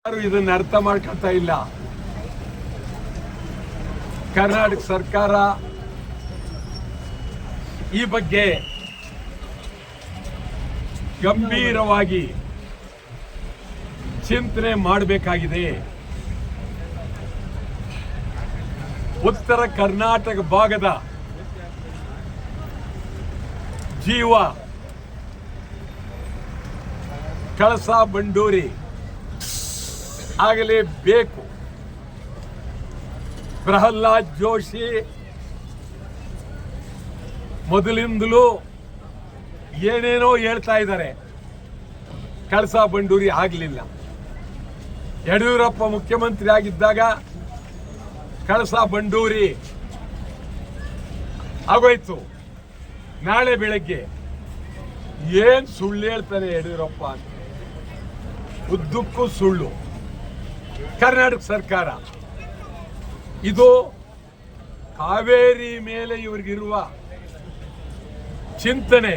ಯಾರು ಇದನ್ನ ಅರ್ಥ ಮಾಡ್ಕೊಳ್ತಾ ಇಲ್ಲ. ಕರ್ನಾಟಕ ಸರ್ಕಾರ ಈ ಬಗ್ಗೆ ಗಂಭೀರವಾಗಿ ಚಿಂತನೆ ಮಾಡಬೇಕಾಗಿದೆ. ಉತ್ತರ ಕರ್ನಾಟಕ ಭಾಗದ ಜೀವ ಕಳಸಾ ಬಂಡೂರಿ ಆಗಲೇಬೇಕು. ಪ್ರಹ್ಲಾದ್ ಜೋಶಿ ಮೊದಲಿಂದಲೂ ಏನೇನೋ ಹೇಳ್ತಾ ಇದ್ದಾರೆ, ಕಳಸಾ ಬಂಡೂರಿ ಆಗಲಿಲ್ಲ. ಯಡಿಯೂರಪ್ಪ ಮುಖ್ಯಮಂತ್ರಿ ಆಗಿದ್ದಾಗ ಕಳಸಾ ಬಂಡೂರಿ ಆಗೋಯ್ತು. ನಾಳೆ ಬೆಳಗ್ಗೆ ಏನ್ ಸುಳ್ಳು ಹೇಳ್ತಾನೆ ಯಡಿಯೂರಪ್ಪ ಅಂತ, ಉದ್ದಕ್ಕೂ ಸುಳ್ಳು. ಕರ್ನಾಟಕ ಸರ್ಕಾರ ಇದು ಕಾವೇರಿ ಮೇಲೆ ಇವರಿಗಿರುವ ಚಿಂತನೆ